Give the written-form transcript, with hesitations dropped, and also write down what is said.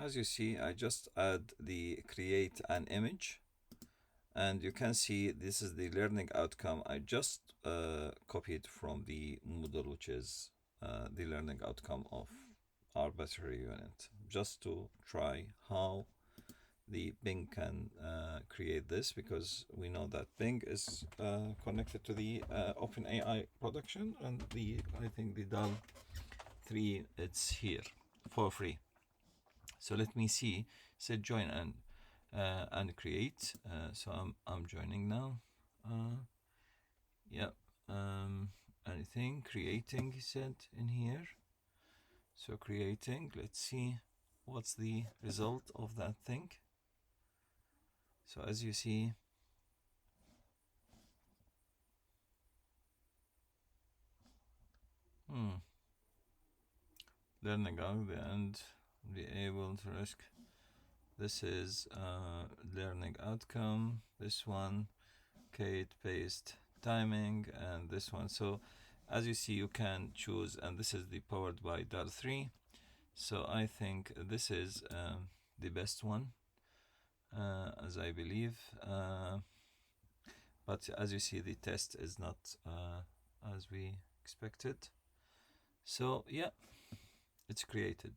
as you see, I just add the create an image, and you can see this is the learning outcome. I just copied from the Moodle, which is the learning outcome of our battery unit, just to try how the Bing can create this, because we know that Bing is connected to the OpenAI production, and I think the DALL-E it's here for free. So let me see. Say join and create. So I'm joining now. Yeah. Anything creating, he said in here. So creating. Let's see what's the result of that thing. So as you see, learning out the end, be able to risk. This is learning outcome. This one, Kate paste timing, and this one. So as you see, you can choose, and this is the powered by DALL-E. So I think this is the best one, as I believe. But as you see, the test is not as we expected. So yeah, it's created.